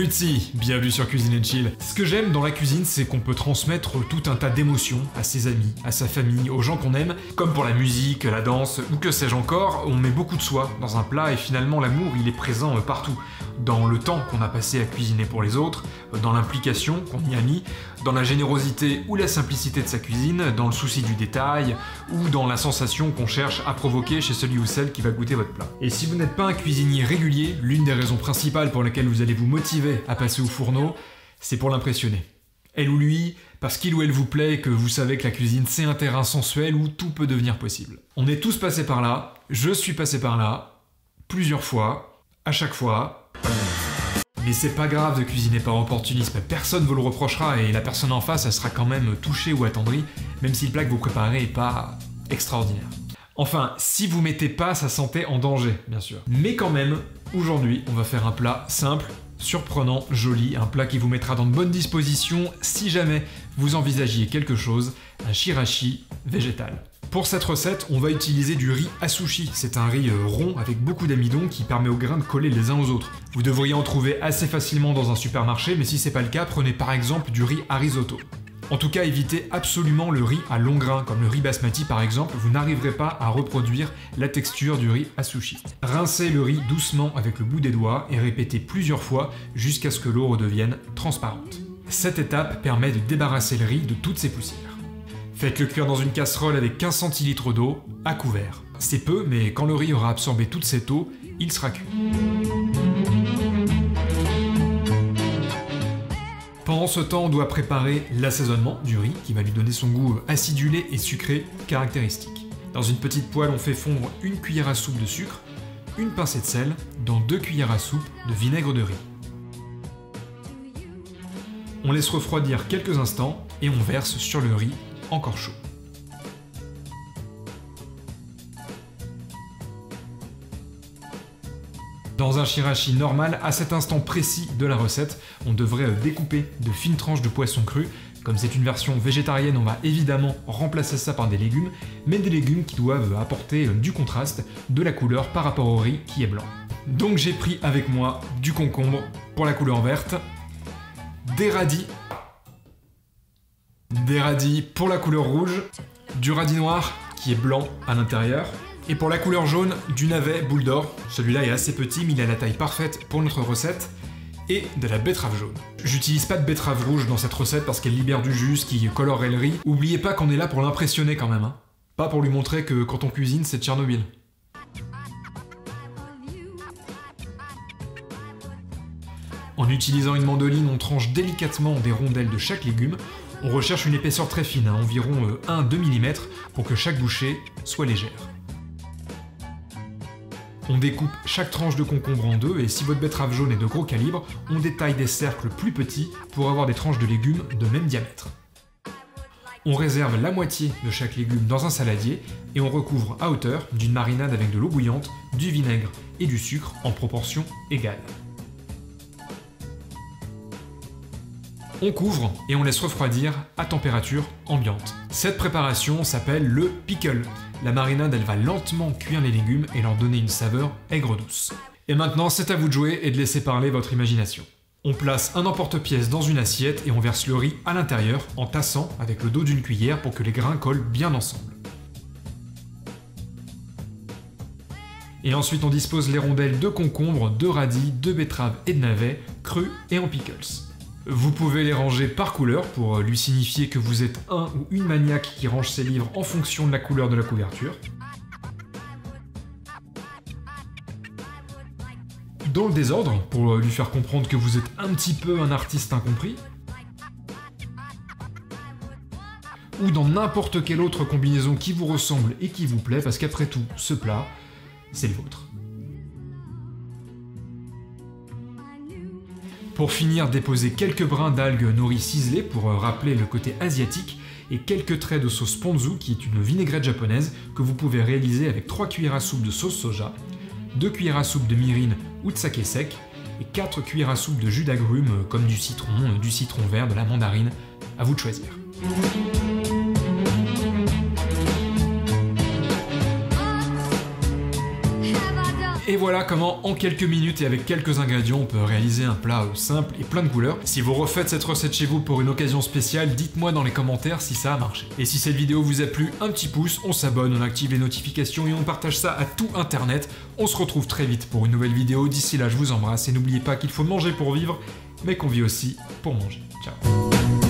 Tutsi, bienvenue sur Cuisine & Chill. Ce que j'aime dans la cuisine, c'est qu'on peut transmettre tout un tas d'émotions à ses amis, à sa famille, aux gens qu'on aime. Comme pour la musique, la danse, ou que sais-je encore, on met beaucoup de soi dans un plat et finalement l'amour, il est présent partout. Dans le temps qu'on a passé à cuisiner pour les autres, dans l'implication qu'on y a mis, dans la générosité ou la simplicité de sa cuisine, dans le souci du détail, ou dans la sensation qu'on cherche à provoquer chez celui ou celle qui va goûter votre plat. Et si vous n'êtes pas un cuisinier régulier, l'une des raisons principales pour lesquelles vous allez vous motiver à passer au fourneau, c'est pour l'impressionner. Elle ou lui, parce qu'il ou elle vous plaît et que vous savez que la cuisine c'est un terrain sensuel où tout peut devenir possible. On est tous passés par là, je suis passé par là, plusieurs fois, à chaque fois. Mais c'est pas grave de cuisiner par opportunisme, personne vous le reprochera et la personne en face elle sera quand même touchée ou attendrie, même si le plat que vous préparez est pas extraordinaire. Enfin, si vous mettez pas sa santé en danger, bien sûr. Mais quand même, aujourd'hui, on va faire un plat simple, surprenant, joli, un plat qui vous mettra dans de bonnes dispositions si jamais vous envisagiez quelque chose, un shirashi végétal. Pour cette recette, on va utiliser du riz à sushi. C'est un riz rond avec beaucoup d'amidon qui permet aux grains de coller les uns aux autres. Vous devriez en trouver assez facilement dans un supermarché, mais si c'est pas le cas, prenez par exemple du riz à risotto. En tout cas, évitez absolument le riz à long grain, comme le riz basmati par exemple, vous n'arriverez pas à reproduire la texture du riz à sushi. Rincez le riz doucement avec le bout des doigts et répétez plusieurs fois jusqu'à ce que l'eau redevienne transparente. Cette étape permet de débarrasser le riz de toutes ses poussières. Faites-le cuire dans une casserole avec 15 centilitres d'eau, à couvert. C'est peu, mais quand le riz aura absorbé toute cette eau, il sera cuit. Pendant ce temps, on doit préparer l'assaisonnement du riz, qui va lui donner son goût acidulé et sucré caractéristique. Dans une petite poêle, on fait fondre une cuillère à soupe de sucre, une pincée de sel, dans 2 cuillères à soupe de vinaigre de riz. On laisse refroidir quelques instants et on verse sur le riz encore chaud. Dans un shirashi normal, à cet instant précis de la recette, on devrait découper de fines tranches de poisson cru. Comme c'est une version végétarienne, on va évidemment remplacer ça par des légumes, mais des légumes qui doivent apporter du contraste, de la couleur par rapport au riz qui est blanc. Donc j'ai pris avec moi du concombre pour la couleur verte, des radis pour la couleur rouge, du radis noir qui est blanc à l'intérieur, et pour la couleur jaune, du navet boule d'or. Celui-là est assez petit mais il a la taille parfaite pour notre recette, et de la betterave jaune. J'utilise pas de betterave rouge dans cette recette parce qu'elle libère du jus qui colorerait le riz. Oubliez pas qu'on est là pour l'impressionner quand même, hein. Pas pour lui montrer que quand on cuisine c'est Tchernobyl. En utilisant une mandoline, on tranche délicatement des rondelles de chaque légume. On recherche une épaisseur très fine, environ 1-2 mm, pour que chaque bouchée soit légère. On découpe chaque tranche de concombre en deux, et si votre betterave jaune est de gros calibre, on détaille des cercles plus petits pour avoir des tranches de légumes de même diamètre. On réserve la moitié de chaque légume dans un saladier, et on recouvre à hauteur d'une marinade avec de l'eau bouillante, du vinaigre et du sucre en proportion égale. On couvre et on laisse refroidir à température ambiante. Cette préparation s'appelle le pickle. La marinade, elle va lentement cuire les légumes et leur donner une saveur aigre-douce. Et maintenant, c'est à vous de jouer et de laisser parler votre imagination. On place un emporte-pièce dans une assiette et on verse le riz à l'intérieur en tassant avec le dos d'une cuillère pour que les grains collent bien ensemble. Et ensuite, on dispose les rondelles de concombre, de radis, de betterave et de navets, crus et en pickles. Vous pouvez les ranger par couleur pour lui signifier que vous êtes un ou une maniaque qui range ses livres en fonction de la couleur de la couverture. Dans le désordre, pour lui faire comprendre que vous êtes un petit peu un artiste incompris. Ou dans n'importe quelle autre combinaison qui vous ressemble et qui vous plaît, parce qu'après tout, ce plat, c'est le vôtre. Pour finir, déposez quelques brins d'algues nori ciselées pour rappeler le côté asiatique et quelques traits de sauce ponzu qui est une vinaigrette japonaise que vous pouvez réaliser avec 3 cuillères à soupe de sauce soja, 2 cuillères à soupe de mirin ou de saké sec et 4 cuillères à soupe de jus d'agrumes comme du citron vert, de la mandarine, à vous de choisir. Et voilà comment en quelques minutes et avec quelques ingrédients on peut réaliser un plat simple et plein de couleurs. Si vous refaites cette recette chez vous pour une occasion spéciale, dites-moi dans les commentaires si ça a marché. Et si cette vidéo vous a plu, un petit pouce, on s'abonne, on active les notifications et on partage ça à tout internet. On se retrouve très vite pour une nouvelle vidéo. D'ici là, je vous embrasse et n'oubliez pas qu'il faut manger pour vivre, mais qu'on vit aussi pour manger. Ciao.